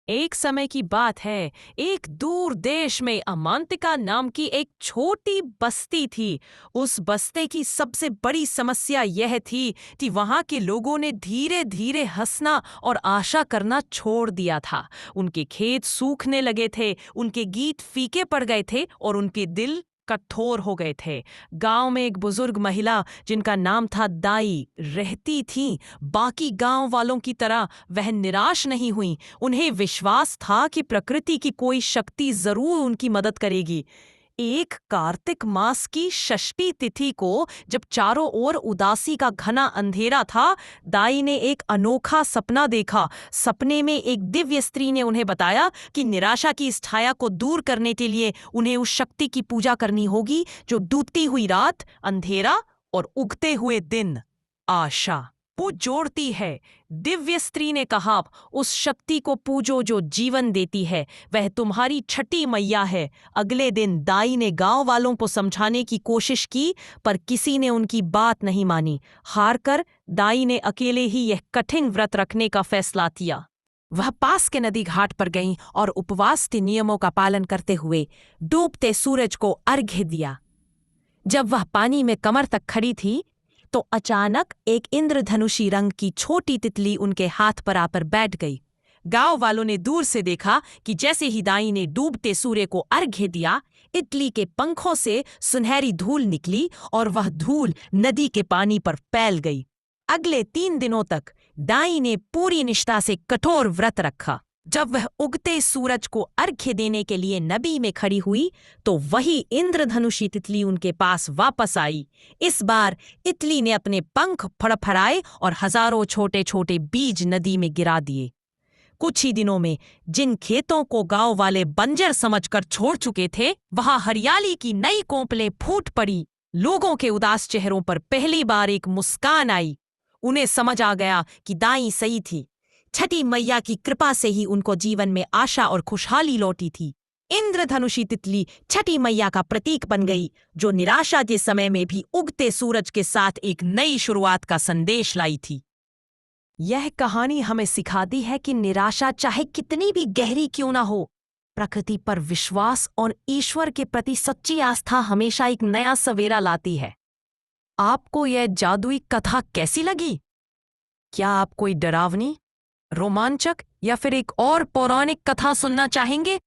एक समय की बात है। एक दूर देश में अमांतिका नाम की एक छोटी बस्ती थी। उस बस्ती की सबसे बड़ी समस्या यह थी कि वहां के लोगों ने धीरे धीरे हंसना और आशा करना छोड़ दिया था। उनके खेत सूखने लगे थे, उनके गीत फीके पड़ गए थे और उनके दिल कठोर हो गए थे। गांव में एक बुजुर्ग महिला जिनका नाम था दाई रहती थी। बाकी गांव वालों की तरह वह निराश नहीं हुई। उन्हें विश्वास था कि प्रकृति की कोई शक्ति जरूर उनकी मदद करेगी। एक कार्तिक मास की षष्ठी तिथि को जब चारों ओर उदासी का घना अंधेरा था, दाई ने एक अनोखा सपना देखा। सपने में एक दिव्य स्त्री ने उन्हें बताया कि निराशा की इस छाया को दूर करने के लिए उन्हें उस शक्ति की पूजा करनी होगी जो डूबती हुई रात, अंधेरा और उगते हुए दिन, आशा वो जोड़ती है। दिव्य स्त्री ने कहा, उस शक्ति को पूजो जो जीवन देती है, वह तुम्हारी छठी मैया है। अगले दिन दाई ने गांव वालों को समझाने की कोशिश की, पर किसी ने उनकी बात नहीं मानी। हार कर दाई ने अकेले ही यह कठिन व्रत रखने का फैसला किया। वह पास के नदी घाट पर गईं और उपवास के नियमों का पालन करते हुए डूबते सूरज को अर्घ्य दिया। जब वह पानी में कमर तक खड़ी थी तो अचानक एक इंद्रधनुषी रंग की छोटी तितली उनके हाथ पर आकर बैठ गई। गांव वालों ने दूर से देखा कि जैसे ही दाई ने डूबते सूर्य को अर्घ्य दिया, तितली के पंखों से सुनहरी धूल निकली और वह धूल नदी के पानी पर फैल गई। अगले 3 दिनों तक दाई ने पूरी निष्ठा से कठोर व्रत रखा। जब वह उगते सूरज को अर्घ्य देने के लिए नदी में खड़ी हुई तो वही इंद्रधनुषी तितली उनके पास वापस आई। इस बार तितली ने अपने पंख फड़फड़ाए और हजारों छोटे छोटे बीज नदी में गिरा दिए। कुछ ही दिनों में जिन खेतों को गांव वाले बंजर समझकर छोड़ चुके थे, वहां हरियाली की नई कोंपलें फूट पड़ी। लोगों के उदास चेहरों पर पहली बार एक मुस्कान आई। उन्हें समझ आ गया कि दाई सही थी। छठी मैया की कृपा से ही उनको जीवन में आशा और खुशहाली लौटी थी। इंद्रधनुषी तितली छठी मैया का प्रतीक बन गई, जो निराशा के समय में भी उगते सूरज के साथ एक नई शुरुआत का संदेश लाई थी। यह कहानी हमें सिखाती है कि निराशा चाहे कितनी भी गहरी क्यों ना हो, प्रकृति पर विश्वास और ईश्वर के प्रति सच्ची आस्था हमेशा एक नया सवेरा लाती है। आपको यह जादुई कथा कैसी लगी? क्या आप कोई डरावनी, रोमांचक या फिर एक और पौराणिक कथा सुनना चाहेंगे?